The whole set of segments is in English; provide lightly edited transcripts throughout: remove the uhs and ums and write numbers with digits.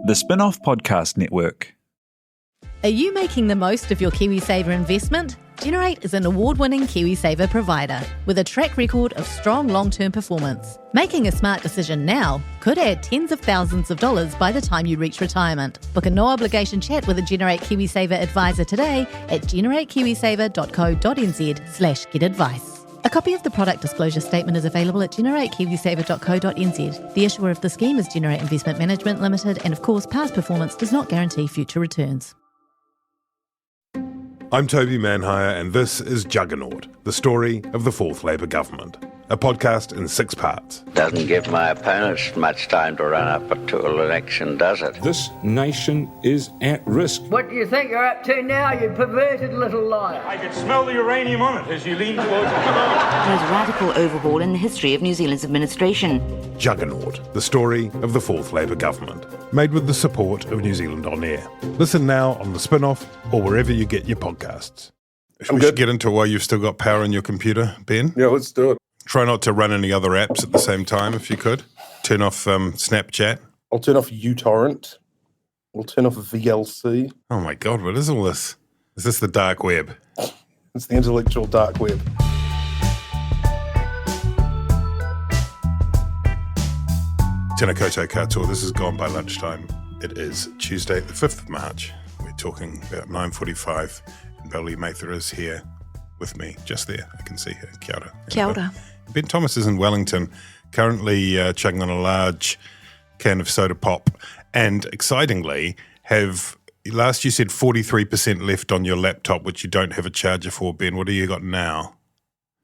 The Spinoff Podcast Network. Are you making the most of your KiwiSaver investment? Generate is an award-winning KiwiSaver provider with a track record of strong long-term performance. Making a smart decision now could add tens of thousands of dollars by the time you reach retirement. Book a no-obligation chat with a Generate KiwiSaver advisor today at generatekiwisaver.co.nz/get-advice. A copy of the product disclosure statement is available at generatekiwisaver.co.nz. The issuer of the scheme is Generate Investment Management Limited, and of course, past performance does not guarantee future returns. I'm Toby Manhire, and this is Juggernaut, the story of the Fourth Labour Government, a podcast in 6 parts. Doesn't give my opponents much time to run up to an election, does it? This nation is at risk. What do you think you're up to now, you perverted little liar? I could smell the uranium on it as you lean towards it. There's a radical overhaul in the history of New Zealand's administration. Juggernaut, the story of the Fourth Labour Government, made with the support of New Zealand On Air. Listen now on the Spinoff or wherever you get your podcasts. We should get into it while you've still got power on your computer, Ben. Yeah, let's do it. Try not to run any other apps at the same time if you could. Turn off Snapchat. I'll turn off uTorrent. We'll turn off VLC. Oh my God, what is all this? Is this the dark web? It's the intellectual dark web. Tēnā koutou katoa, this is Gone By Lunchtime. It is Tuesday, the 5th of March. We're talking about 9:45, and Beverly Mather is here with me, just there. I can see her. Kia ora. Kia ora. Ben Thomas is in Wellington, currently chugging on a large can of soda pop, and excitingly last you said 43% left on your laptop, which you don't have a charger for, Ben. What do you got now?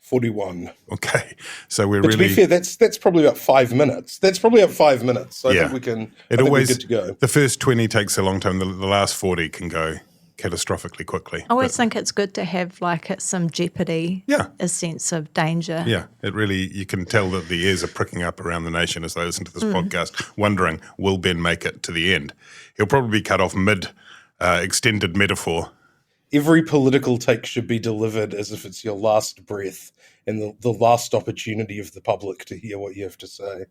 41. Okay, so we're but really... to be fair, that's probably about 5 minutes. That's probably about 5 minutes. So I think we can. We're good to go. The first 20 takes a long time. The last 40 can go catastrophically quickly. I always think it's good to have some jeopardy, a sense of danger. Yeah, it really, you can tell that the ears are pricking up around the nation as they listen to this podcast, wondering, will Ben make it to the end? He'll probably be cut off mid-extended metaphor. Every political take should be delivered as if it's your last breath and the last opportunity of the public to hear what you have to say.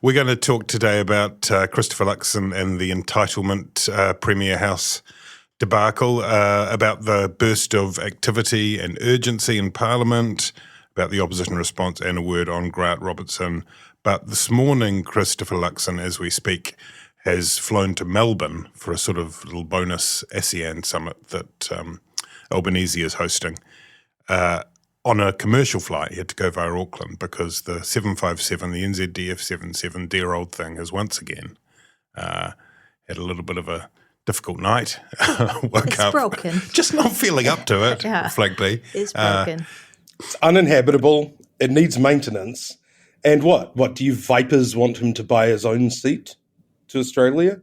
We're going to talk today about Christopher Luxon and the entitlement Premier House debacle, about the burst of activity and urgency in Parliament, about the opposition response, and a word on Grant Robertson. But this morning, Christopher Luxon, as we speak, has flown to Melbourne for a sort of little bonus ASEAN summit that Albanese is hosting. On a commercial flight, he had to go via Auckland because the 757, the NZDF 77, dear old thing, has once again had a little bit of a difficult night. Woke up broken. Just not feeling up to it, frankly. It's broken. It's uninhabitable. It needs maintenance. And what? Do you vipers want him to buy his own seat to Australia?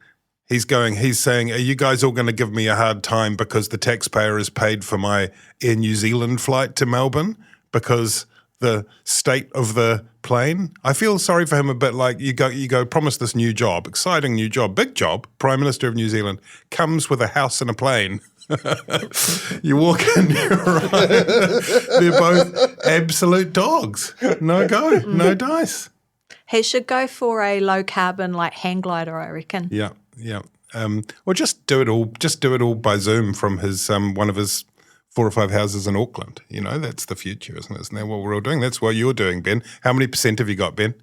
He's saying, are you guys all going to give me a hard time because the taxpayer has paid for my Air New Zealand flight to Melbourne because the state of the plane? I feel sorry for him a bit, like you go promise this new job, exciting new job, big job, Prime Minister of New Zealand, comes with a house and a plane. You walk in, you're right. They're both absolute dogs. No go, no dice. He should go for a low carbon hang glider, I reckon. Yeah. Or just do it all by Zoom from his one of his 4 or 5 houses in Auckland. You know, that's the future, isn't it? Isn't that what we're all doing? That's what you're doing, Ben. How many % have you got, Ben?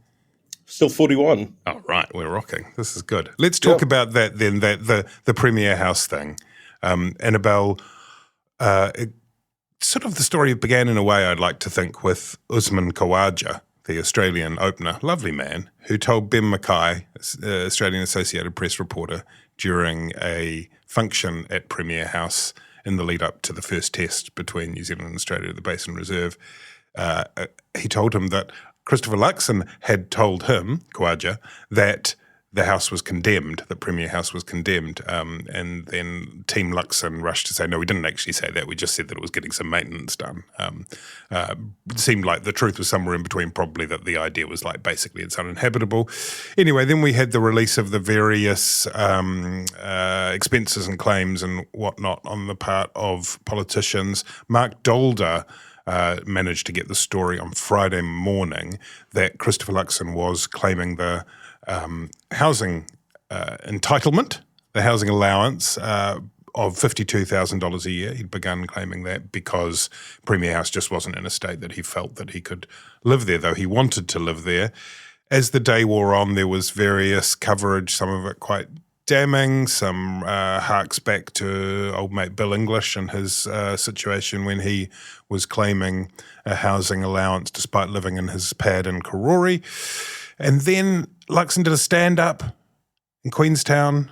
Still 41. Oh, right. We're rocking. This is good. Let's talk about that then, the Premier House thing. Annabelle, sort of the story began in a way I'd like to think with Usman Khawaja, the Australian opener, lovely man, who told Ben Mackay, Australian Associated Press reporter, during a function at Premier House in the lead up to the first test between New Zealand and Australia at the Basin Reserve, he told him that Christopher Luxon had told him, Khawaja, that the house was condemned, the Premier House was condemned, and then Team Luxon rushed to say, no, we didn't actually say that, we just said that it was getting some maintenance done. It seemed like the truth was somewhere in between, probably that the idea was basically it's uninhabitable. Anyway, then we had the release of the various expenses and claims and whatnot on the part of politicians. Mark Dolder managed to get the story on Friday morning that Christopher Luxon was claiming the housing entitlement, the housing allowance of $52,000 a year. He'd begun claiming that because Premier House just wasn't in a state that he felt that he could live there, though he wanted to live there. As the day wore on, there was various coverage, some of it quite damning, some harks back to old mate Bill English and his situation when he was claiming a housing allowance despite living in his pad in Karori. And then Luxon did a stand-up in Queenstown,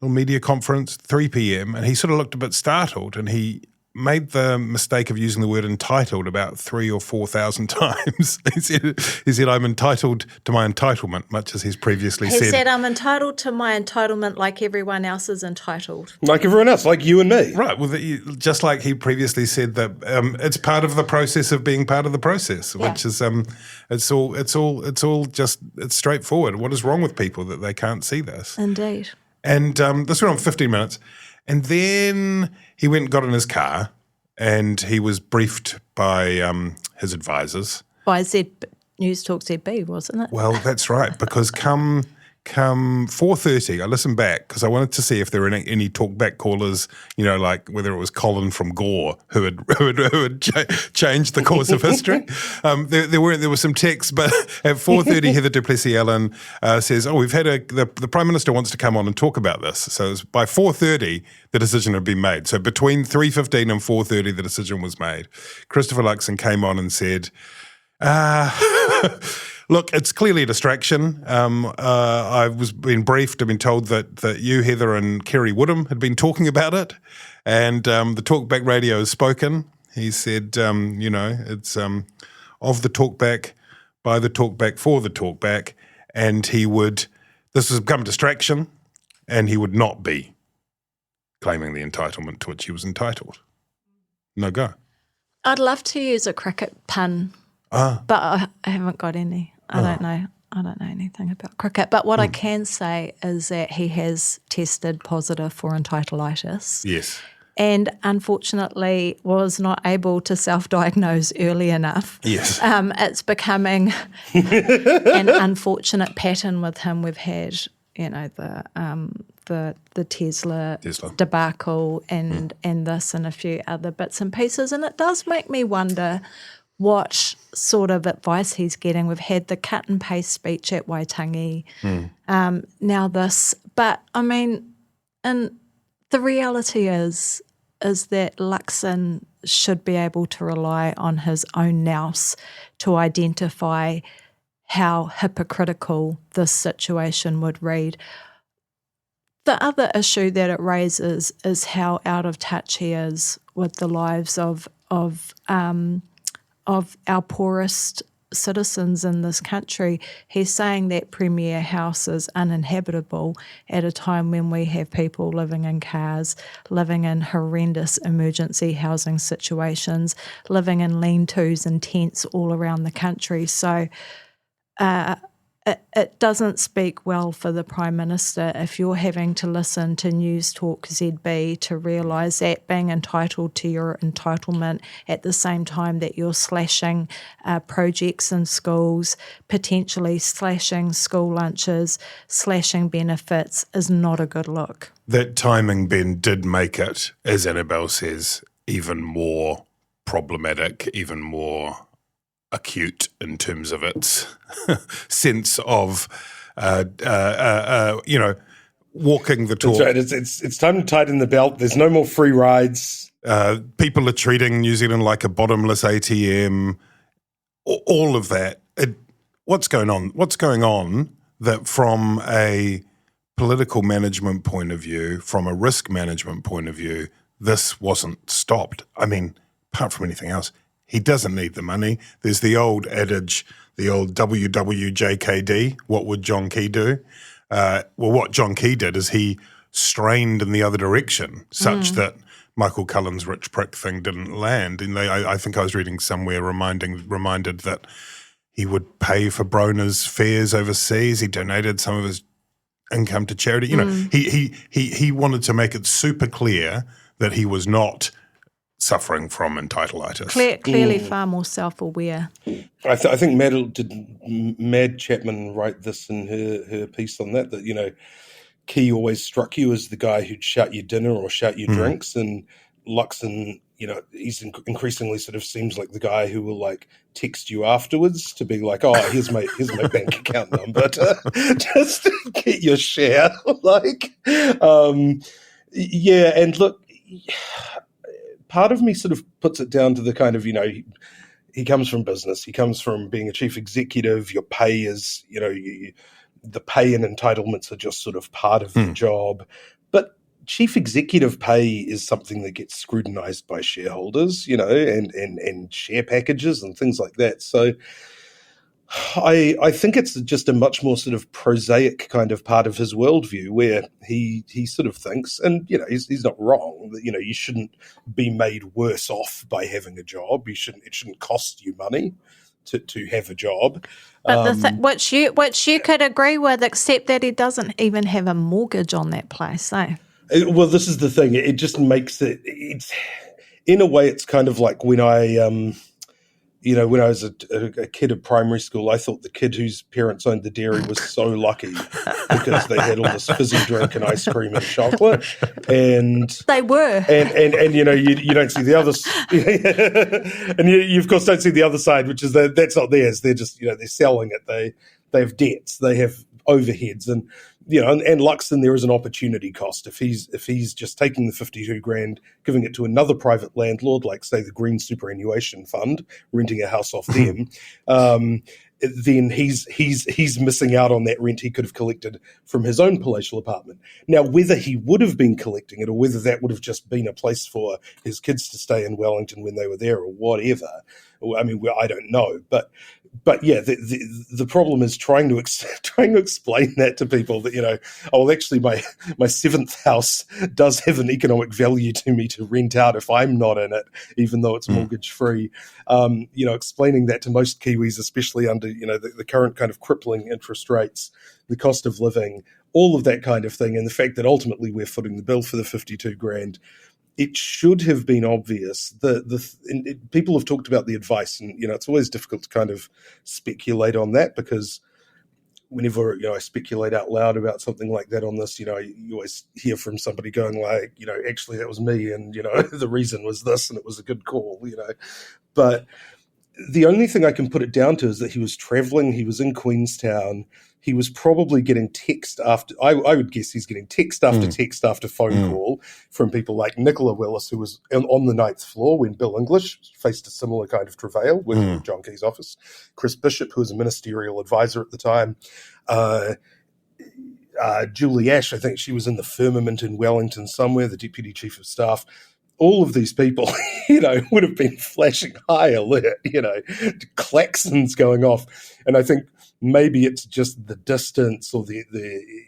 little media conference, 3 p.m, and he sort of looked a bit startled, and he made the mistake of using the word entitled about 3,000 or 4,000 times. He said, I'm entitled to my entitlement, much as he's previously said. He said, I'm entitled to my entitlement like everyone else is entitled. Like everyone else, like you and me. Right, well, just like he previously said that it's part of the process of being part of the process, which is it's straightforward. What is wrong with people that they can't see this? Indeed. And this went on 15 minutes. And then he went and got in his car and he was briefed by his advisors. By News Talk ZB, wasn't it? Well, that's right, because come 4:30, I listened back because I wanted to see if there were any talkback callers, like whether it was Colin from Gore who had changed the course of history. There were some texts, but at 4:30, Heather du Plessis-Allen says, we've had the Prime Minister wants to come on and talk about this. So it was by 4:30, the decision had been made. So between 3:15 and 4:30, the decision was made. Christopher Luxon came on and said, look, it's clearly a distraction. I was being briefed. I've been told that you, Heather, and Kerry Woodham had been talking about it, and the talkback radio has spoken. He said, it's of the talkback, by the talkback, for the talkback, and this has become a distraction, and he would not be claiming the entitlement to which he was entitled. No go. I'd love to use a cricket pun, but I haven't got any. I don't know anything about cricket. But what I can say is that he has tested positive for entitleitis. Yes. And unfortunately was not able to self-diagnose early enough. Yes. It's becoming an unfortunate pattern with him. We've had, the Tesla debacle and this and a few other bits and pieces. And it does make me wonder what sort of advice he's getting. We've had the cut and paste speech at Waitangi, now this. But, and the reality is that Luxon should be able to rely on his own nous to identify how hypocritical this situation would read. The other issue that it raises is how out of touch he is with the lives of our poorest citizens in this country. He's saying that Premier House is uninhabitable at a time when we have people living in cars, living in horrendous emergency housing situations, living in lean-tos and tents all around the country. So it doesn't speak well for the Prime Minister if you're having to listen to News Talk ZB to realise that being entitled to your entitlement at the same time that you're slashing projects in schools, potentially slashing school lunches, slashing benefits is not a good look. That timing, Ben, did make it, as Annabelle says, even more problematic, even more acute in terms of its sense of, walking the talk. That's right. It's time to tighten the belt. There's no more free rides. People are treating New Zealand like a bottomless ATM. All of that. What's going on? What's going on that from a political management point of view, from a risk management point of view, this wasn't stopped? Apart from anything else, he doesn't need the money. There's the old adage, the old WWJKD, what would John Key do? What John Key did is he strained in the other direction such that Michael Cullen's rich prick thing didn't land. And I think I was reading somewhere reminded that he would pay for Brona's fares overseas. He donated some of his income to charity. He wanted to make it super clear that he was not suffering from entitleitis. Clearly far more self-aware. I think Mad Chapman write this in her piece on that, you know, Key always struck you as the guy who'd shout your dinner or shout your drinks, and Luxon, you know, he's increasingly sort of seems like the guy who will like text you afterwards to be like, oh, here's my bank account number to just get your share. Like, yeah, and look, part of me sort of puts it down to the kind of, you know, he comes from business, he comes from being a chief executive. Your pay is, you know, the pay and entitlements are just sort of part of the job. But chief executive pay is something that gets scrutinized by shareholders, you know, and share packages and things like that. So I think it's just a much more sort of prosaic kind of part of his worldview where he sort of thinks, and, you know, he's not wrong, that, you know, you shouldn't be made worse off by having a job. It shouldn't cost you money to have a job. But which you could agree with, except that he doesn't even have a mortgage on that place, eh? Well, this is the thing. It just makes it's in a way, it's kind of like when I when I was a kid at primary school, I thought the kid whose parents owned the dairy was so lucky because they had all this fizzy drink and ice cream and chocolate. And they were. And you know, you don't see the other and you of course don't see the other side, which is that's not theirs. They're just, you know, they're selling it. They have debts, they have overheads, and you know, and Luxon, there is an opportunity cost if he's just taking the 52 grand, giving it to another private landlord, like say the Green Superannuation Fund, renting a house off them. Then he's missing out on that rent he could have collected from his own palatial apartment. Now, whether he would have been collecting it or whether that would have just been a place for his kids to stay in Wellington when they were there or whatever, I mean, I don't know. But yeah, the problem is trying to explain that to people that, you know, oh, well, actually my seventh house does have an economic value to me to rent out if I'm not in it, even though it's mortgage free. You know, explaining that to most Kiwis, especially under, you know, the current kind of crippling interest rates, the cost of living, all of that kind of thing, and the fact that ultimately we're footing the bill for the 52 grand. It should have been obvious. People have talked about the advice, and, you know, it's always difficult to kind of speculate on that, because whenever, you know, I speculate out loud about something like that on this, you know, you always hear from somebody going like, you know, actually that was me, and, you know, the reason was this, and it was a good call, you know. But the only thing I can put it down to is that he was traveling, he was in Queenstown, he was probably getting text after, I would guess he's getting text after text after phone call from people like Nicola Willis, who was on the 9th floor when Bill English faced a similar kind of travail working in John Key's office, Chris Bishop, who was a ministerial advisor at the time, Julie Ash, I think she was in the firmament in Wellington somewhere, the deputy chief of staff. All of these people, you know, would have been flashing high alert, you know, klaxons going off. And I think maybe it's just the distance or the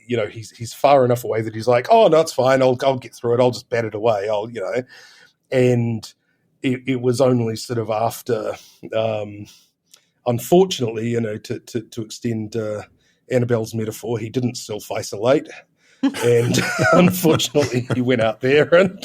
you know, he's far enough away that he's like, oh, no, it's fine. I'll get through it. I'll just bat it away. You know, and it was only sort of after, unfortunately, you know, to extend Annabelle's metaphor, he didn't self-isolate. And unfortunately, he went out there and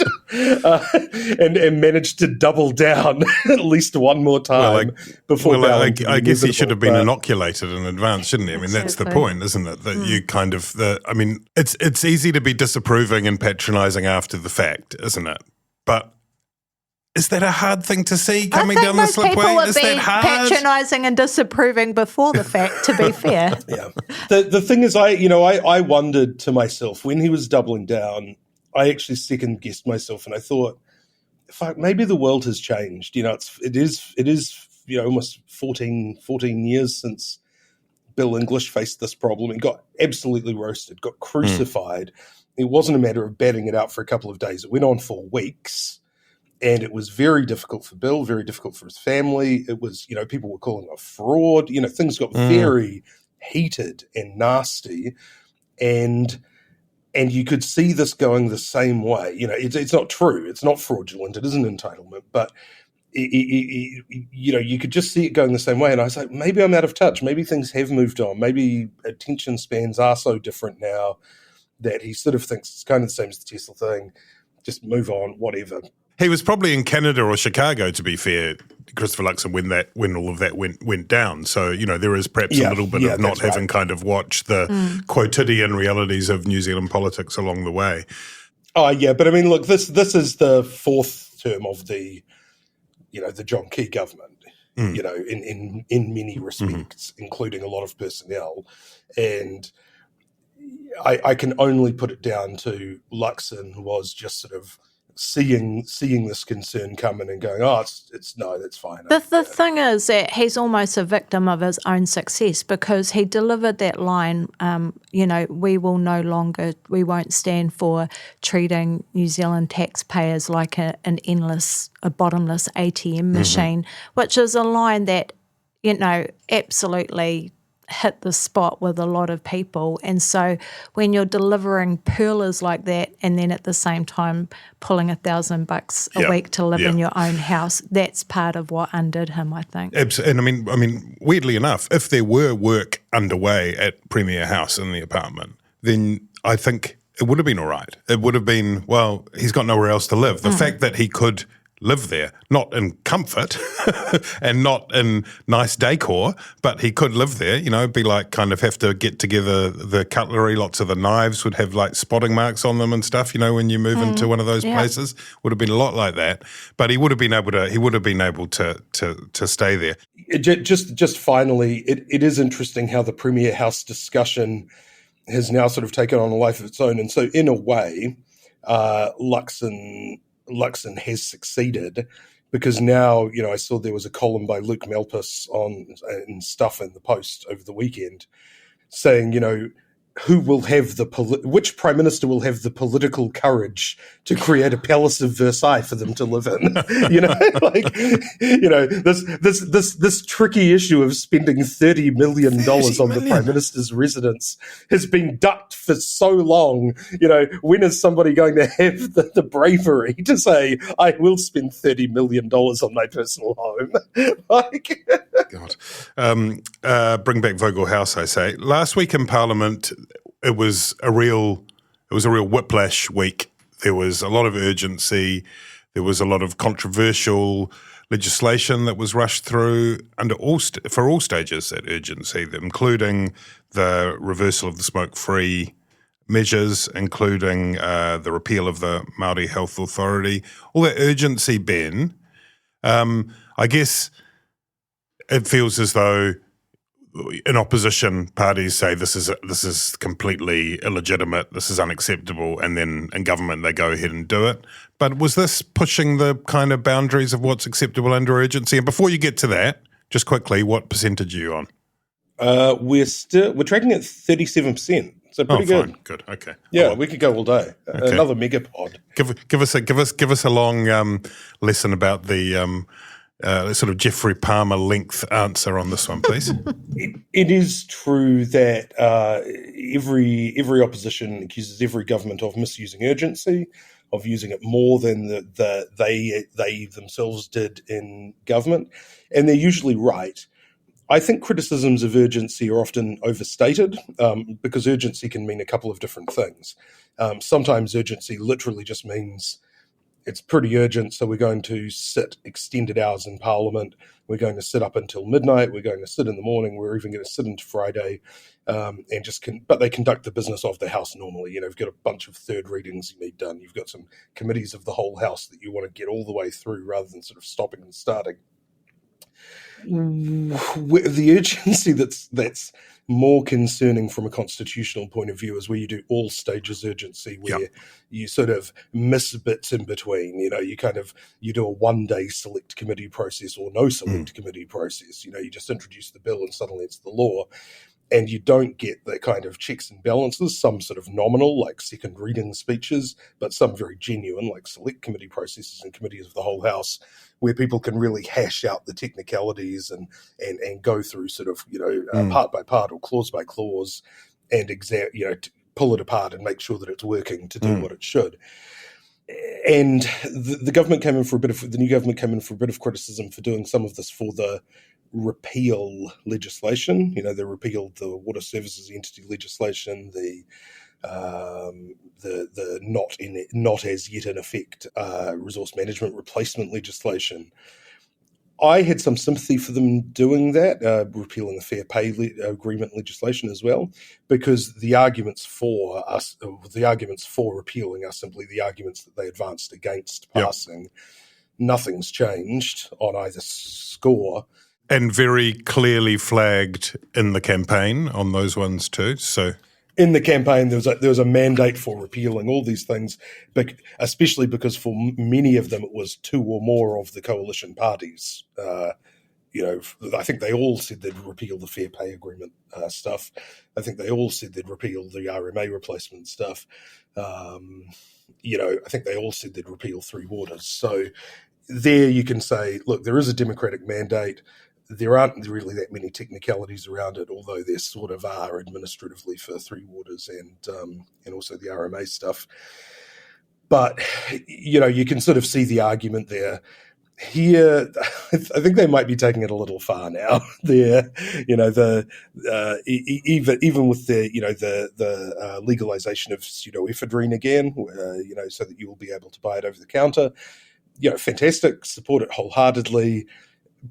managed to double down at least one more time before. Well, I guess he should have been inoculated in advance, shouldn't he? I mean, that's the point, isn't it? That you kind of I mean, it's easy to be disapproving and patronising after the fact, isn't it? But is that a hard thing to see coming down the slipway? Is that hard? Patronising and disapproving before the fact, to be fair. Yeah. The thing is, I wondered to myself when he was doubling down, I actually second guessed myself, and I thought, fuck, maybe the world has changed. You know, it is you know, almost 14 years since Bill English faced this problem. He got absolutely roasted, got crucified. It wasn't a matter of batting it out for a couple of days. It went on for weeks. And it was very difficult for Bill, very difficult for his family. It was, you know, people were calling it fraud. You know, things got very heated and nasty. And you could see this going the same way. You know, it's not true. It's not fraudulent. It is an entitlement. But, you know, you could just see it going the same way. And I was like, maybe I'm out of touch. Maybe things have moved on. Maybe attention spans are so different now that he sort of thinks it's kind of the same as the Tesla thing. Just move on, whatever. He was probably in Canada or Chicago, to be fair, Christopher Luxon, when all of that went down. So, there is perhaps a little bit of not having kind of watched the quotidian realities of New Zealand politics along the way. Oh, yeah, but I mean, look, this is the fourth term of the John Key government, in many respects, including a lot of personnel. And I can only put it down to Luxon was just sort of seeing this concern coming and going, it's no, that's fine. The thing is that he's almost a victim of his own success, because he delivered that line, we won't stand for treating New Zealand taxpayers like a bottomless ATM machine, which is a line that, absolutely hit the spot with a lot of people. And so when you're delivering pearlers like that and then at the same time pulling $1,000 a week to live in your own house, that's part of what undid him, I think. Absolutely. And I mean, weirdly enough, if there were work underway at Premier House in the apartment, then I think it would have been all right. It would have been, well, he's got nowhere else to live. The fact that he could live there, not in comfort and not in nice decor, but he could live there, be like kind of have to get together the cutlery. Lots of the knives would have like spotting marks on them and stuff, when you move into one of those places. Would have been a lot like that. But he would have been able to stay there. Just finally, it is interesting how the Premier House discussion has now sort of taken on a life of its own. And so in a way, Luxon has succeeded, because now, I saw there was a column by Luke Malpas and stuff in the Post over the weekend saying, who will have which prime minister will have the political courage to create a palace of Versailles for them to live in? This tricky issue of spending $30 million on the prime minister's residence has been ducked for so long. When is somebody going to have the bravery to say, I will spend $30 million on my personal home? God. Bring back Vogel House, I say. Last week in Parliament, it was a real whiplash week. There was a lot of urgency. There was a lot of controversial legislation that was rushed through for all stages at urgency, including the reversal of the smoke-free measures, including the repeal of the Māori Health Authority. All that urgency, Ben, I guess it feels as though in opposition parties say this is completely illegitimate, this is unacceptable, and then in government they go ahead and do it. But was this pushing the kind of boundaries of what's acceptable under urgency? And before you get to that, just quickly, what percentage are you on? We're tracking at 37%. So pretty good. Fine. Good. Okay. Yeah, we could go all day. Okay. Another megapod. Give us a long lesson about the sort of Jeffrey Palmer length answer on this one, please. It is true that every opposition accuses every government of misusing urgency, of using it more than they themselves did in government, and they're usually right. I think criticisms of urgency are often overstated because urgency can mean a couple of different things. Sometimes urgency literally just means it's pretty urgent, so we're going to sit extended hours in Parliament. We're going to sit up until midnight. We're going to sit in the morning. We're even going to sit into Friday, but they conduct the business of the House normally. You've got a bunch of third readings you need done. You've got some committees of the whole House that you want to get all the way through rather than sort of stopping and starting. The urgency that's more concerning from a constitutional point of view is where you do all stages urgency, where you sort of miss bits in between. You do a one-day select committee process or no select committee process. You just introduce the bill and suddenly it's the law. And you don't get the kind of checks and balances, some sort of nominal, like second reading speeches, but some very genuine, like select committee processes and committees of the whole House, where people can really hash out the technicalities and go through sort of, part by part or clause by clause and pull it apart and make sure that it's working to do what it should. And the new government came in for a bit of criticism for doing some of this for the repeal legislation. They repealed the water services entity legislation, the the not as yet in effect resource management replacement legislation. I had some sympathy for them doing that, repealing the fair pay agreement legislation as well, because the arguments for repealing are simply the arguments that they advanced against passing. Yep. Nothing's changed on either score. And very clearly flagged in the campaign on those ones too. So in the campaign, there was a mandate for repealing all these things, especially because for many of them it was two or more of the coalition parties. I think they all said they'd repeal the fair pay agreement stuff. I think they all said they'd repeal the RMA replacement stuff. I think they all said they'd repeal Three Waters. So there you can say, look, there is a democratic mandate. There aren't really that many technicalities around it, although there sort of are administratively for Three Waters and also the RMA stuff. But, you can sort of see the argument there. Here, I think they might be taking it a little far now. There, even with the legalization of pseudoephedrine again, so that you will be able to buy it over the counter. Fantastic, support it wholeheartedly.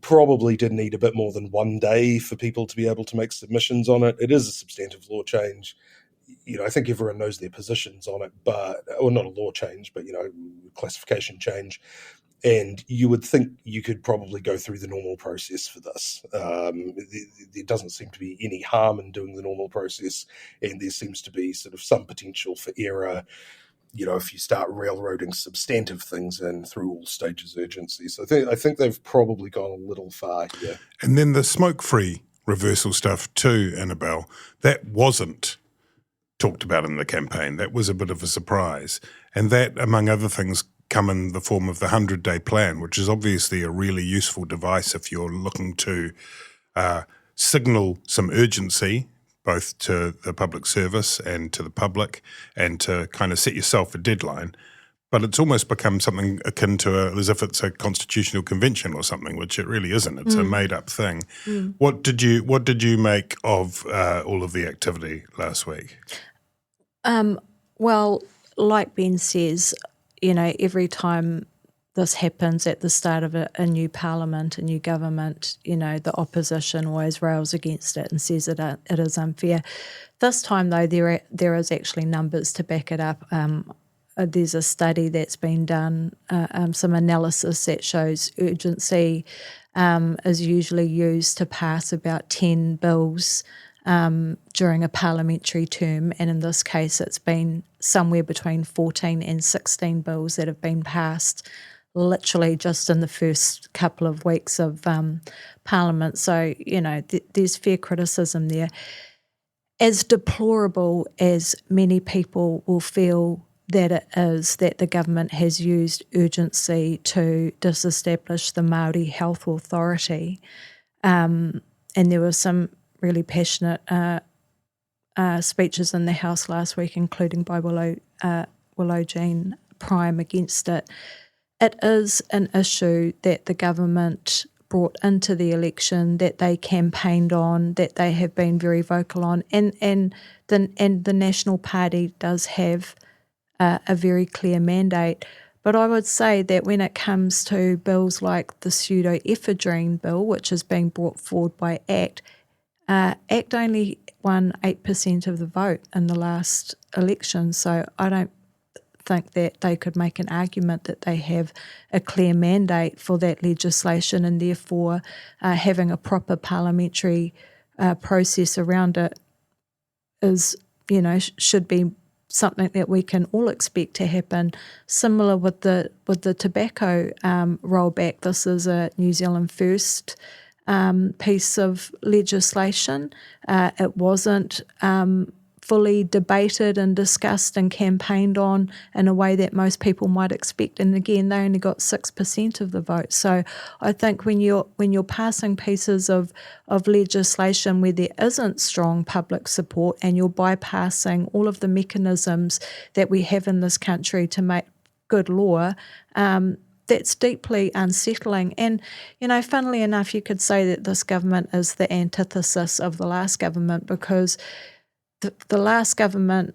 Probably did need a bit more than 1 day for people to be able to make submissions on it. It is a substantive law change. I think everyone knows their positions on it, or not a law change, but, classification change. And you would think you could probably go through the normal process for this. There doesn't seem to be any harm in doing the normal process, and there seems to be sort of some potential for error, if you start railroading substantive things in through all stages of urgency. So I think they've probably gone a little far here. And then the smokefree reversal stuff too, Annabelle, that wasn't talked about in the campaign. That was a bit of a surprise. And that, among other things, come in the form of the 100-day plan, which is obviously a really useful device if you're looking to signal some urgency both to the public service and to the public, and to kind of set yourself a deadline. But it's almost become something akin to as if it's a constitutional convention or something, which it really isn't. It's a made-up thing. What did you make of all of the activity last week? Well, like Ben says, every time this happens at the start of a new parliament, a new government, the opposition always rails against it and says it is unfair. This time, though, there is actually numbers to back it up. There's a study that's been done, some analysis that shows urgency is usually used to pass about 10 bills during a parliamentary term, and in this case it's been somewhere between 14 and 16 bills that have been passed literally just in the first couple of weeks of Parliament. So, there's fair criticism there. As deplorable as many people will feel that it is that the government has used urgency to disestablish the Māori Health Authority, and there were some really passionate speeches in the House last week, including by Willow Jean Prime against it. It is an issue that the government brought into the election, that they campaigned on, that they have been very vocal on, and the National Party does have a very clear mandate. But I would say that when it comes to bills like the pseudoephedrine bill, which is being brought forward by ACT only won 8% of the vote in the last election, so I don't think that they could make an argument that they have a clear mandate for that legislation, and therefore having a proper parliamentary process around it is, should be something that we can all expect to happen. Similar with the tobacco rollback, this is a New Zealand first piece of legislation. It wasn't fully debated and discussed and campaigned on in a way that most people might expect. And again, they only got 6% of the vote. So I think when you're passing pieces of legislation where there isn't strong public support, and you're bypassing all of the mechanisms that we have in this country to make good law, that's deeply unsettling. And, funnily enough, you could say that this government is the antithesis of the last government, because the last government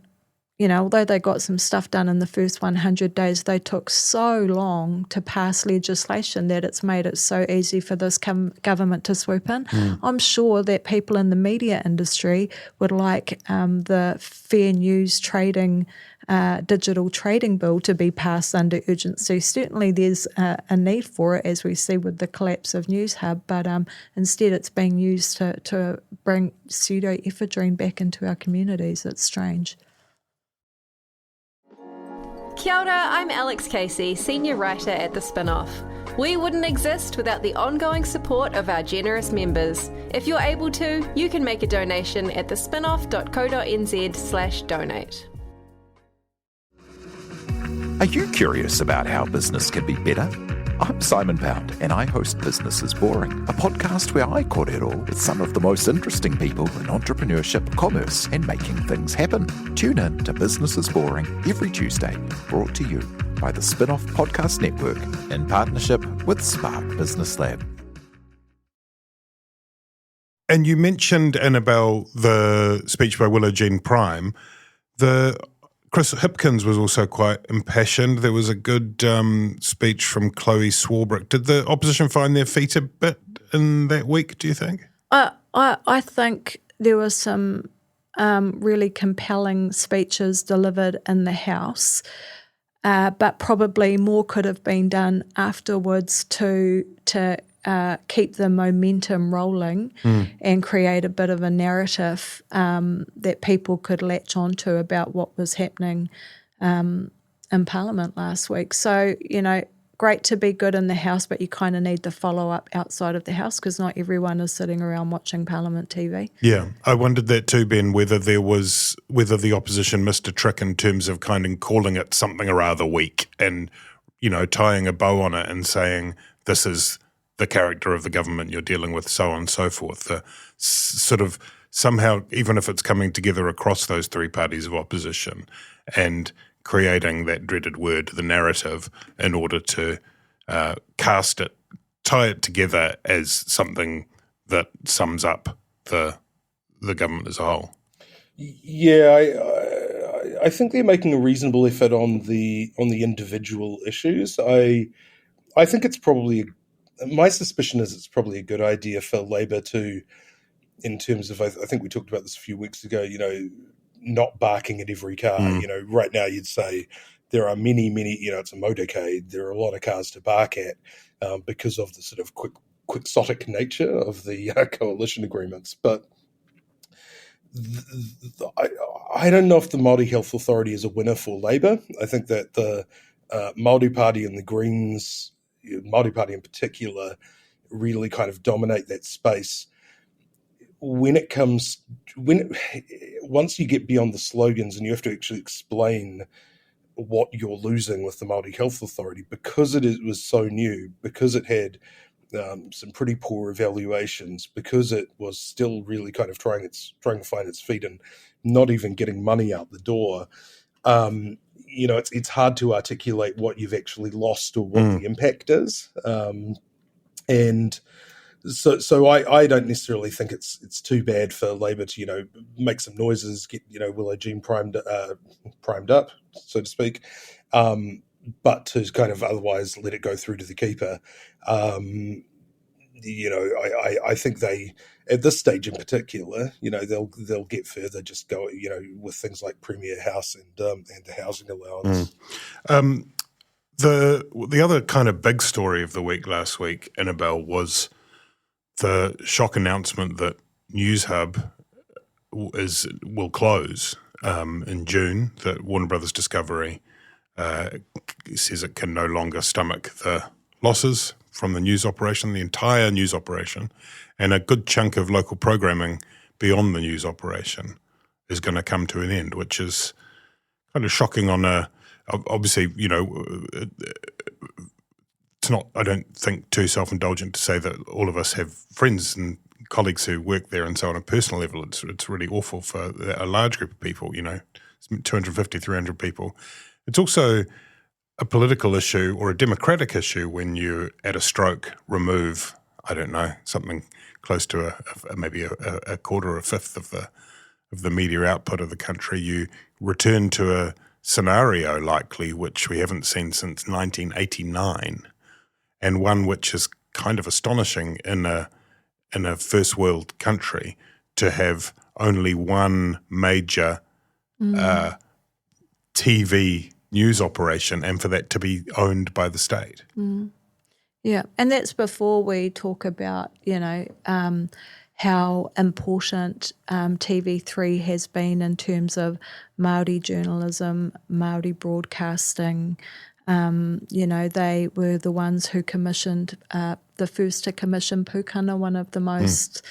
although they got some stuff done in the first 100 days, they took so long to pass legislation that it's made it so easy for this government to swoop in. I'm sure that people in the media industry would like the fair news trading, digital trading bill to be passed under urgency. Certainly there's a need for it, as we see with the collapse of Newshub, but instead it's being used to bring pseudoephedrine back into our communities. It's strange. Kia ora, I'm Alex Casey, senior writer at The Spinoff. We wouldn't exist without the ongoing support of our generous members. If you're able to, you can make a donation at thespinoff.co.nz/donate. Are you curious about how business can be better? I'm Simon Pound, and I host Business is Boring, a podcast where I kōrero with some of the most interesting people in entrepreneurship, commerce, and making things happen. Tune in to Business is Boring every Tuesday, brought to you by the Spinoff Podcast Network in partnership with Spark Business Lab. And you mentioned, Annabelle, the speech by Willow Jean Prime. Chris Hipkins was also quite impassioned. There was a good speech from Chloe Swarbrick. Did the opposition find their feet a bit in that week, do you think? I think there were some really compelling speeches delivered in the House, but probably more could have been done afterwards to keep the momentum rolling and create a bit of a narrative that people could latch onto about what was happening in Parliament last week. So, great to be good in the House, but you kind of need the follow-up outside of the House because not everyone is sitting around watching Parliament TV. Yeah, I wondered that too, Ben, whether the opposition missed a trick in terms of kind of calling it something or other weak and, tying a bow on it and saying this is the character of the government you're dealing with, so on and so forth. The sort of somehow, even if it's coming together across those three parties of opposition and creating that dreaded word, the narrative, in order to cast it, tie it together as something that sums up the government as a whole. Yeah, I think they're making a reasonable effort on the individual issues. I think it's probably my suspicion is it's probably a good idea for Labour to, in terms of, I think we talked about this a few weeks ago, not barking at every car. Right now you'd say there are many, it's a motorcade. There are a lot of cars to bark at because of the sort of quixotic nature of the coalition agreements. But I don't know if the Māori Health Authority is a winner for Labour. I think that the Māori Party and the Greens, Māori Party in particular, really kind of dominate that space. Once you get beyond the slogans and you have to actually explain what you're losing with the Māori Health Authority, because it was so new, because it had some pretty poor evaluations, because it was still really kind of trying to find its feet and not even getting money out the door. It's hard to articulate what you've actually lost or what the impact is. And so I don't necessarily think it's too bad for Labour to, make some noises, get, Willow Jean primed up, so to speak, but to kind of otherwise let it go through to the keeper. I think they, at this stage in particular, they'll get further just go, with things like Premier House and the housing allowance. The other kind of big story of the week last week, Annabelle, was the shock announcement that Newshub will close in June. That Warner Brothers Discovery says it can no longer stomach the losses from the news operation, the entire news operation, and a good chunk of local programming beyond the news operation is going to come to an end, which is kind of shocking on a, obviously, it's not, I don't think, too self-indulgent to say that all of us have friends and colleagues who work there and so on a personal level. It's really awful for a large group of people, 250, 300 people. It's also a political issue or a democratic issue when you, at a stroke, remove, I don't know, something close to maybe a quarter or a fifth of the media output of the country. You return to a scenario likely which we haven't seen since 1989, and one which is kind of astonishing in a first world country to have only one major TV news operation, and for that to be owned by the state. Yeah, and that's before we talk about, how important TV3 has been in terms of Māori journalism, Māori broadcasting. They were the ones who commissioned, the first to commission Pukana, one of the most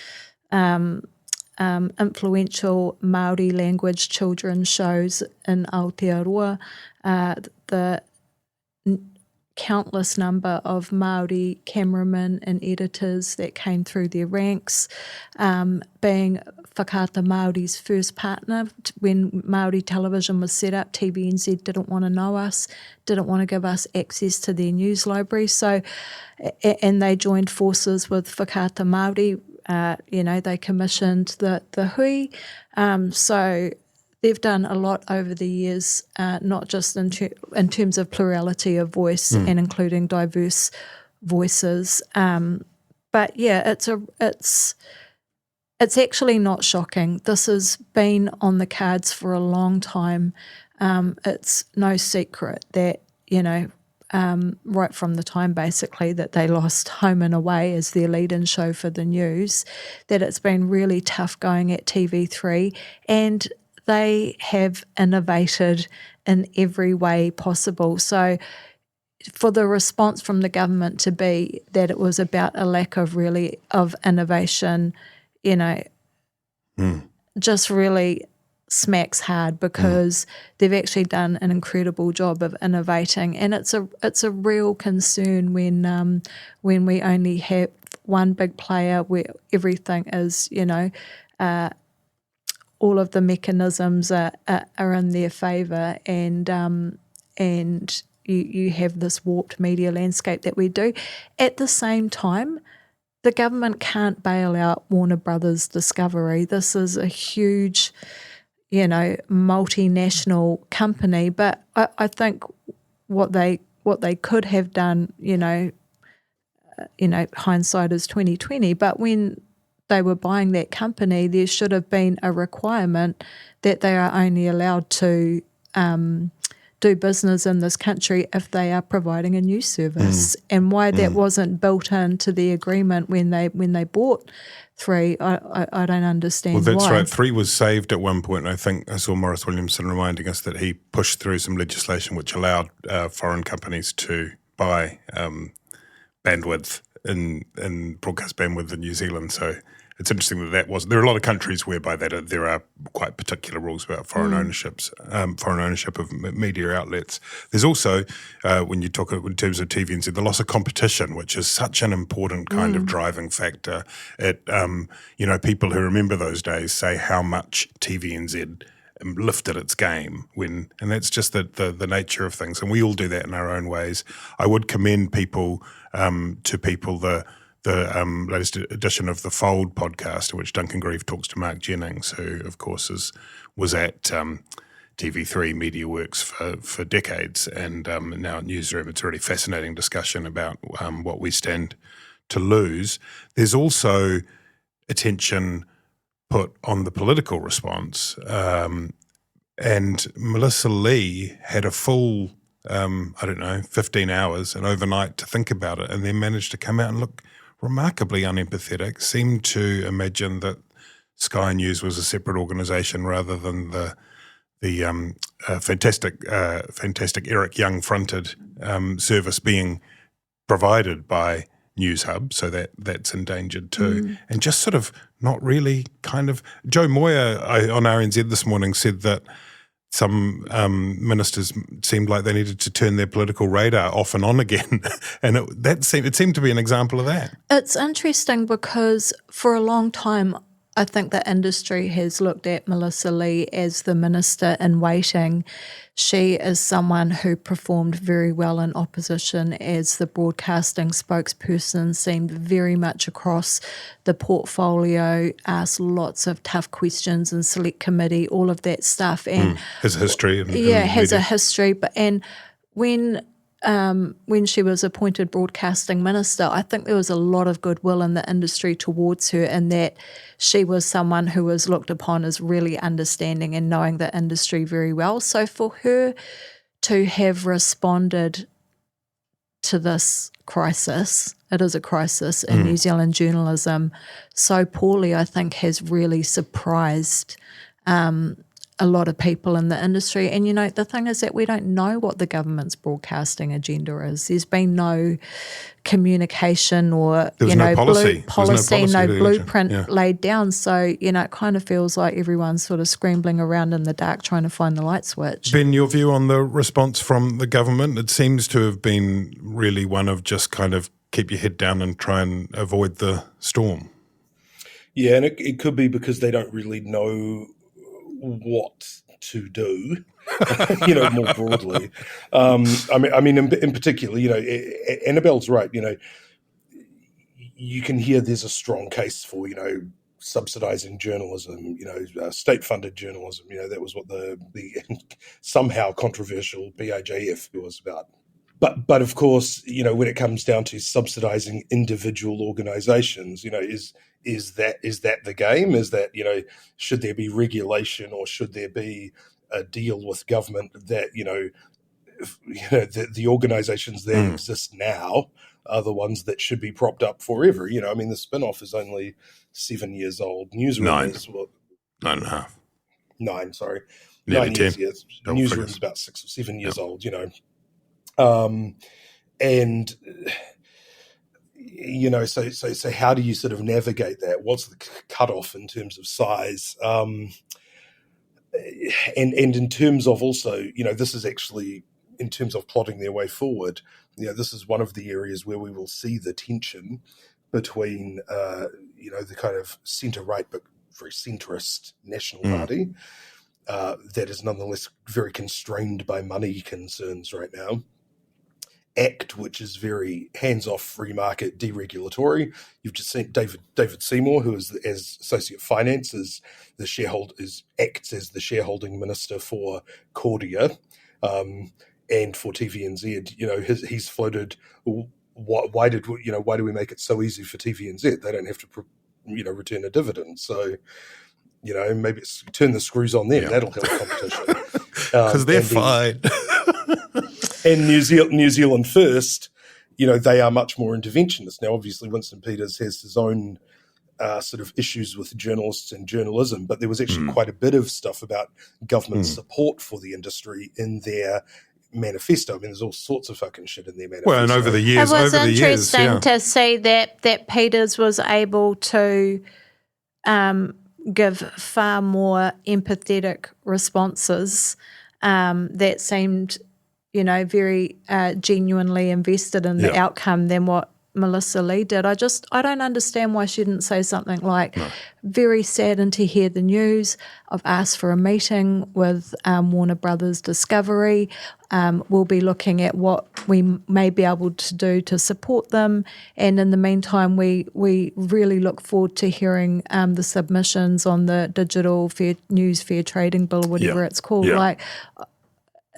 influential Māori language children's shows in Aotearoa. The countless number of Māori cameramen and editors that came through their ranks, being Whakaata Māori's first partner. When Māori television was set up, TVNZ didn't want to know us, didn't want to give us access to their news library, and they joined forces with Whakaata Māori. They commissioned the hui. So they've done a lot over the years, not just in terms of plurality of voice and including diverse voices. But yeah, it's actually not shocking. This has been on the cards for a long time. It's no secret that, right from the time basically that they lost Home and Away as their lead-in show for the news, that it's been really tough going at TV3, and they have innovated in every way possible. So for the response from the government to be that it was about a lack of innovation, just really smacks hard, because they've actually done an incredible job of innovating, and it's a real concern when we only have one big player where everything is, all of the mechanisms are in their favour, and you have this warped media landscape that we do. At the same time, the government can't bail out Warner Brothers Discovery. This is a huge, multinational company, but I think what they could have done, hindsight is 2020, but when they were buying that company, there should have been a requirement that they are only allowed to do business in this country if they are providing a news service. And why that wasn't built into the agreement when they bought 3, I don't understand. Well, that's why. right. 3 was saved at one point. I think I saw Maurice Williamson reminding us that he pushed through some legislation which allowed foreign companies to buy bandwidth in broadcast bandwidth in New Zealand. So it's interesting that was. There are a lot of countries whereby there are quite particular rules about foreign ownership of media outlets. There's also, when you talk in terms of TVNZ, the loss of competition, which is such an important kind of driving factor. People who remember those days say how much TVNZ lifted its game and that's just the nature of things, and we all do that in our own ways. I would commend people the latest edition of the Fold podcast, in which Duncan Grieve talks to Mark Jennings, who of course was at TV3 MediaWorks for decades, and now at Newsroom. It's a really fascinating discussion about what we stand to lose. There's also attention put on the political response, and Melissa Lee had a full 15 hours and overnight to think about it, and then managed to come out and look remarkably unempathetic, seemed to imagine that Sky News was a separate organisation rather than the fantastic Eric Young fronted service being provided by Newshub, so that's endangered too. And just sort of not really kind of. Joe Moyer on RNZ this morning said that some ministers seemed like they needed to turn their political radar off and on again, and it seemed to be an example of that. It's interesting because for a long time I think the industry has looked at Melissa Lee as the minister in waiting. She is someone who performed very well in opposition as the broadcasting spokesperson, seemed very much across the portfolio, asked lots of tough questions in select committee, all of that stuff. And has a history. Has a history. And when she was appointed broadcasting minister, I think there was a lot of goodwill in the industry towards her, in that she was someone who was looked upon as really understanding and knowing the industry very well. So for her to have responded to this crisis, it is a crisis in New Zealand journalism, so poorly, I think has really surprised a lot of people in the industry. And, the thing is that we don't know what the government's broadcasting agenda is. There's been no communication or, no policy, no blueprint laid down. So, it kind of feels like everyone's sort of scrambling around in the dark trying to find the light switch. Ben, your view on the response from the government? It seems to have been really one of just kind of keep your head down and try and avoid the storm. Yeah, and it could be because they don't really know what to do, more broadly. I mean, in particular, Annabelle's right. You can hear there's a strong case for, subsidizing journalism, state-funded journalism. That was what the somehow controversial BIJF was about. But of course, when it comes down to subsidizing individual organizations, is that the game? Is that, should there be regulation, or should there be a deal with government that, the organizations that exist now are the ones that should be propped up forever? The Spinoff is only 7 years old. Newsroom is what? 9.5. 9, sorry. Nearly 9 10. years. Newsroom's about 6 or 7 years old, So how do you sort of navigate that? What's the cutoff in terms of size? And in terms of also, this is actually, in terms of plotting their way forward, this is one of the areas where we will see the tension between, the kind of centre-right but very centrist National Party that is nonetheless very constrained by money concerns right now. ACT, which is very hands-off, free market, deregulatory. You've just seen David Seymour, who is as Associate Finance, acts as the shareholding minister for Cordia and for TVNZ. He's floated. Why do we make it so easy for TVNZ? They don't have to return a dividend. So maybe it's turn the screws on them. That'll help competition because they're fine. And New Zealand First, they are much more interventionist. Now, obviously, Winston Peters has his own sort of issues with journalists and journalism, but there was actually quite a bit of stuff about government support for the industry in their manifesto. I mean, there's all sorts of fucking shit in their manifesto. Well, and over the years, it was interesting to see that Peters was able to give far more empathetic responses that seemed, very genuinely invested in the outcome than what Melissa Lee did. I don't understand why she didn't say something like, very saddened to hear the news. I've asked for a meeting with Warner Brothers Discovery. We'll be looking at what we may be able to do to support them. And in the meantime, we really look forward to hearing the submissions on the digital fair trading bill, whatever it's called. Yeah.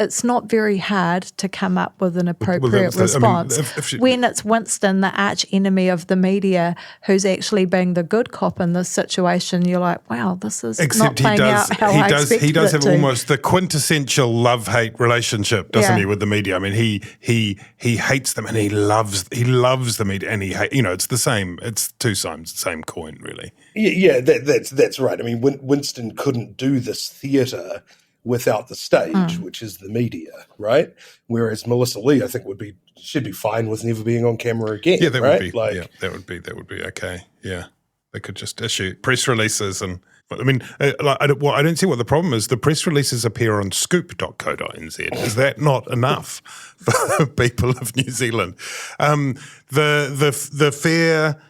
It's not very hard to come up with an appropriate response when it's Winston, the arch enemy of the media, who's actually being the good cop in this situation. You're like, wow, this is not playing out how I expected it to. He does have almost the quintessential love-hate relationship, doesn't he, with the media? I mean, he hates them and he loves the media, and it's the same. It's two sides, the same coin, really. Yeah, that's right. I mean, Winston couldn't do this theatre without the stage, which is the media, right? Whereas Melissa Lee, I think, should be fine with never being on camera again. Yeah, that right? would be that would be okay. Yeah, they could just issue press releases, and I mean, I don't see what the problem is. The press releases appear on scoop.co.nz. Is that not enough for people of New Zealand? The fair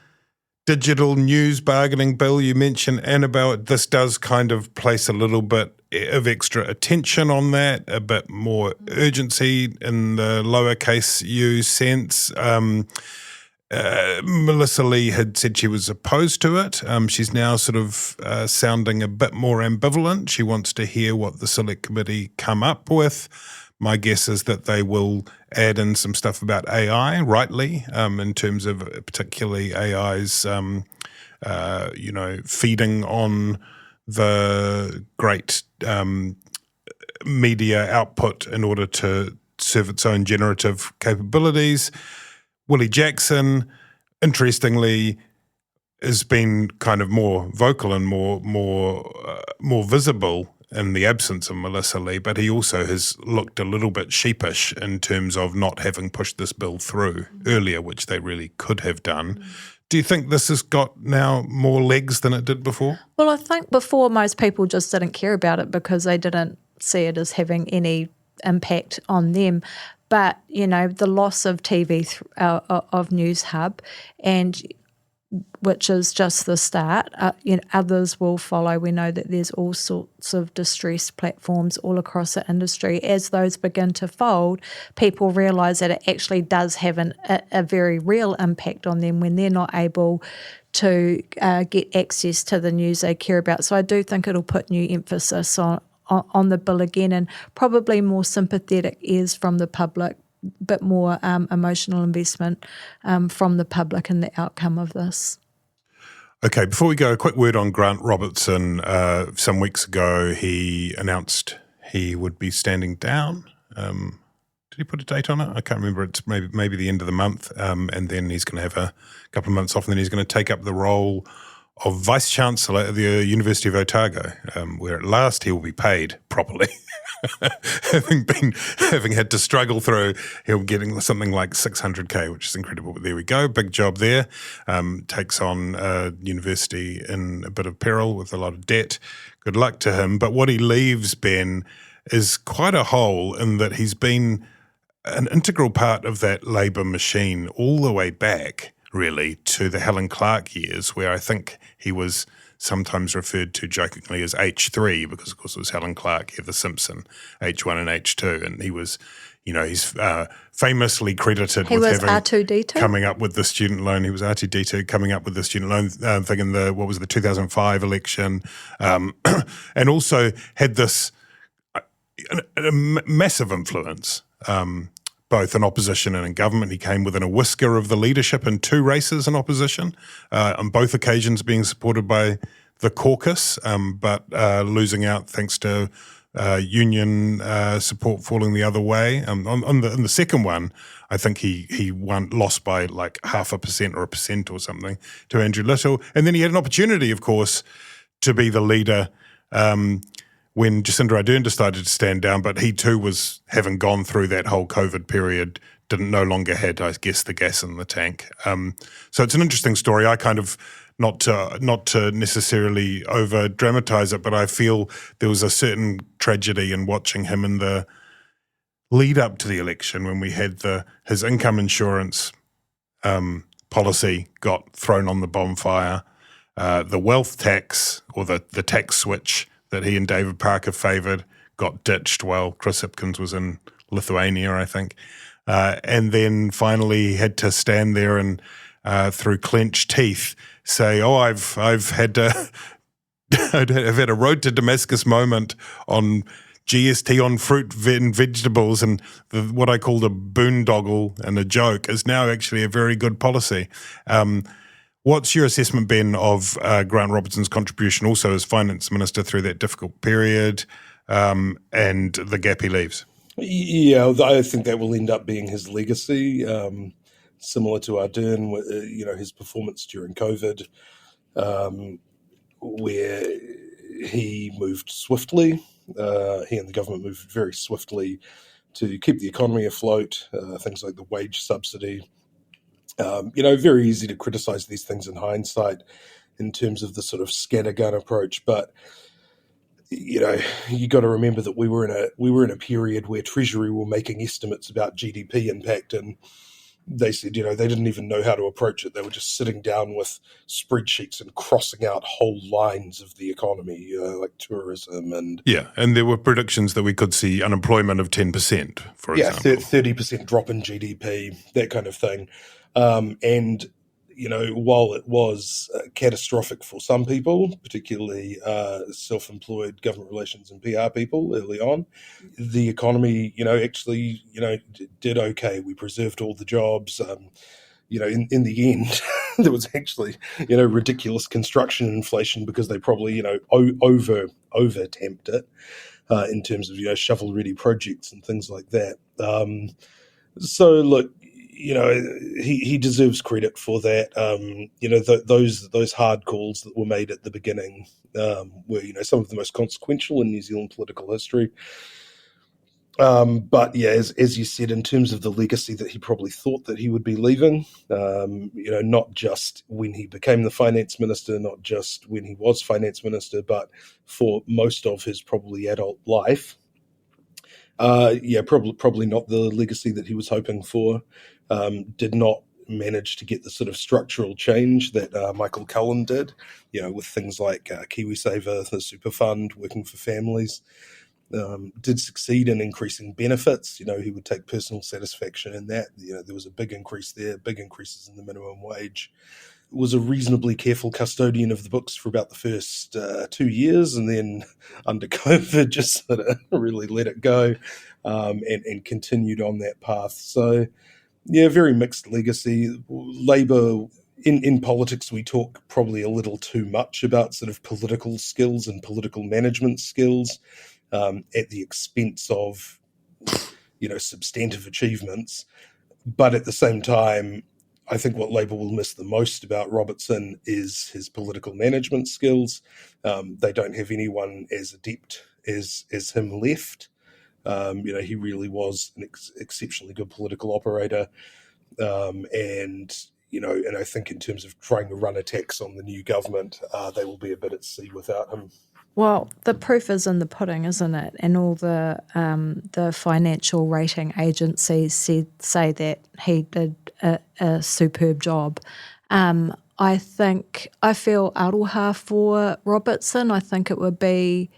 digital news bargaining bill. You mentioned, Annabelle, this does kind of place a little bit of extra attention on that, a bit more urgency in the lowercase u sense. Melissa Lee had said she was opposed to it. She's now sort of sounding a bit more ambivalent. She wants to hear what the Select Committee come up with. My guess is that they will add in some stuff about AI, rightly, in terms of particularly AI's, feeding on the great media output in order to serve its own generative capabilities. Willie Jackson, interestingly, has been kind of more vocal and more visible in the absence of Melissa Lee, but he also has looked a little bit sheepish in terms of not having pushed this bill through earlier, which they really could have done. Do you think this has got now more legs than it did before? Well, I think before most people just didn't care about it because they didn't see it as having any impact on them. But, the loss of TV, of Newshub, and which is just the start, others will follow. We know that there's all sorts of distressed platforms all across the industry. As those begin to fold, people realise that it actually does have a very real impact on them when they're not able to get access to the news they care about. So I do think it'll put new emphasis on the bill again, and probably more sympathetic ears from the public, bit more emotional investment from the public in the outcome of this. Okay, before we go, a quick word on Grant Robertson. Some weeks ago, he announced he would be standing down. Did he put a date on it? I can't remember. It's maybe the end of the month, and then he's going to have a couple of months off, and then he's going to take up the role of Vice-Chancellor at the University of Otago, where at last he will be paid properly. having had to struggle through, he'll getting something like 600K, which is incredible. But there we go, big job there. Takes on a university in a bit of peril with a lot of debt. Good luck to him. But what he leaves, Ben, is quite a hole in that he's been an integral part of that Labour machine all the way back, really, to the Helen Clark years, where I think he was sometimes referred to jokingly as H3, because, of course, it was Helen Clark, Heather Simpson, H1 and H2, and he was, he's famously credited with having R2D2? Coming up with the student loan. He was R2D2 coming up with the student loan thing in the 2005 election, and also had this a massive influence, both in opposition and in government. He came within a whisker of the leadership in 2 races in opposition, on both occasions being supported by the caucus, but losing out thanks to union support falling the other way. In the second one, I think he lost by like 0.5% or 1% or something to Andrew Little. And then he had an opportunity, of course, to be the leader when Jacinda Ardern decided to stand down, but he too was, having gone through that whole COVID period, no longer had, I guess, the gas in the tank. So it's an interesting story. I kind of, not to necessarily over-dramatise it, but I feel there was a certain tragedy in watching him in the lead up to the election when we had his income insurance policy got thrown on the bonfire, the wealth tax, or the tax switch that he and David Parker favoured, got ditched while Chris Hipkins was in Lithuania, I think. And then finally had to stand there and through clenched teeth say, I've had I've had a road to Damascus moment on GST on fruit and vegetables, and what I called a boondoggle and a joke is now actually a very good policy. What's your assessment, Ben, of Grant Robertson's contribution also as Finance Minister through that difficult period and the gap he leaves? Yeah, I think that will end up being his legacy, similar to Ardern, his performance during COVID, where he moved swiftly. He and the government moved very swiftly to keep the economy afloat, things like the wage subsidy. Very easy to criticise these things in hindsight in terms of the sort of scattergun approach, but you got to remember that we were in a period where Treasury were making estimates about GDP impact, and they said, they didn't even know how to approach it. They were just sitting down with spreadsheets and crossing out whole lines of the economy, like tourism and... Yeah, and there were predictions that we could see unemployment of 10%, for example. 30% drop in GDP, that kind of thing. And, while it was catastrophic for some people, particularly self-employed government relations and PR people early on, the economy, actually, did okay. We preserved all the jobs. In the end, there was actually, ridiculous construction inflation because they probably, over-tamped it in terms of, shovel-ready projects and things like that. So, look, he deserves credit for that. Those hard calls that were made at the beginning were, some of the most consequential in New Zealand political history. But yeah, as you said, in terms of the legacy that he probably thought that he would be leaving, not just when he became the finance minister, not just when he was finance minister, but for most of his probably adult life. Probably not the legacy that he was hoping for. Did not manage to get the sort of structural change that Michael Cullen did, with things like KiwiSaver, the super fund, working for families. Did succeed in increasing benefits. He would take personal satisfaction in that. There was a big increase there, big increases in the minimum wage. Was a reasonably careful custodian of the books for about the first 2 years, and then under COVID just sort of really let it go and continued on that path. So, yeah, very mixed legacy. Labour, in politics, we talk probably a little too much about sort of political skills and political management skills at the expense of, substantive achievements. But at the same time, I think what Labour will miss the most about Robertson is his political management skills. They don't have anyone as adept as him left. He really was an exceptionally good political operator. And I think in terms of trying to run attacks on the new government, they will be a bit at sea without him. Well, the proof is in the pudding, isn't it? And all the financial rating agencies say that he did a superb job. I feel aroha for Robertson. I think it would be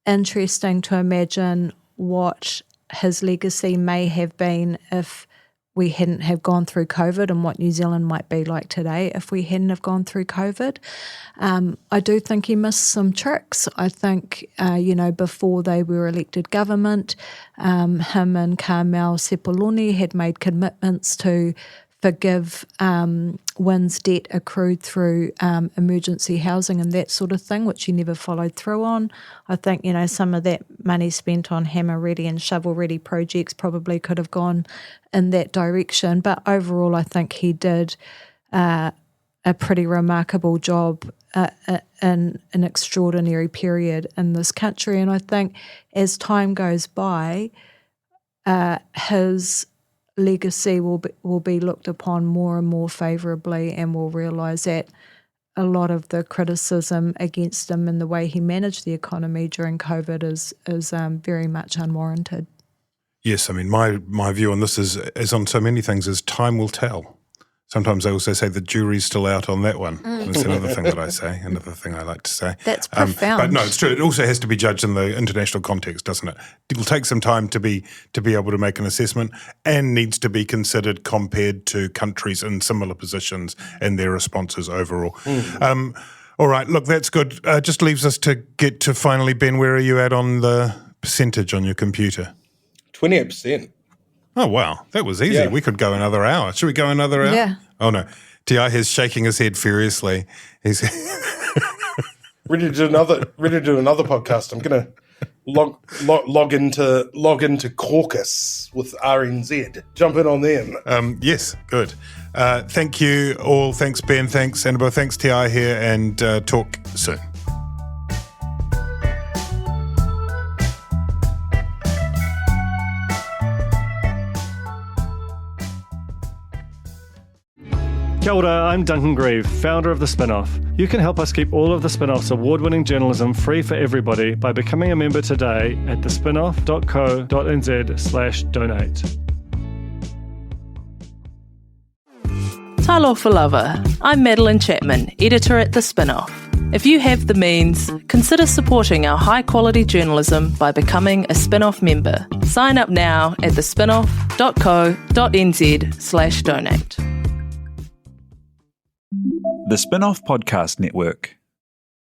interesting to imagine what his legacy may have been if we hadn't have gone through COVID, and what New Zealand might be like today if we hadn't have gone through COVID. I do think he missed some tricks. I think, before they were elected government, him and Carmel Sepuloni had made commitments to forgive Wynn's debt accrued through emergency housing and that sort of thing, which he never followed through on. I think, some of that money spent on hammer-ready and shovel-ready projects probably could have gone in that direction. But overall, I think he did a pretty remarkable job in an extraordinary period in this country. And I think as time goes by, his legacy will be looked upon more and more favourably, and we'll realise that a lot of the criticism against him and the way he managed the economy during COVID is very much unwarranted. Yes, I mean, my view on this is, as on so many things, is time will tell. Sometimes I also say the jury's still out on that one. That's another thing that I say, another thing I like to say. That's profound. But no, it's true. It also has to be judged in the international context, doesn't it? It will take some time to be able to make an assessment, and needs to be considered compared to countries in similar positions and their responses overall. All right, look, that's good. Just leaves us to get to finally, Ben, where are you at on the percentage on your computer? 28%. Oh, wow. That was easy. Yeah. We could go another hour. Should we go another hour? Yeah. Oh, no. T.I. is shaking his head furiously. He's ready to do another podcast. I'm going to log into Caucus with RNZ. Jump in on them. Yes, good. Thank you all. Thanks, Ben. Thanks, Annabelle. Thanks, T.I. here, and talk soon. Kia ora, I'm Duncan Grieve, founder of The Spinoff. You can help us keep all of The Spinoff's award-winning journalism free for everybody by becoming a member today at thespinoff.co.nz/donate. Talofa lava. I'm Madeline Chapman, editor at The Spinoff. If you have the means, consider supporting our high-quality journalism by becoming a Spinoff member. Sign up now at thespinoff.co.nz/donate. The Spinoff Podcast Network.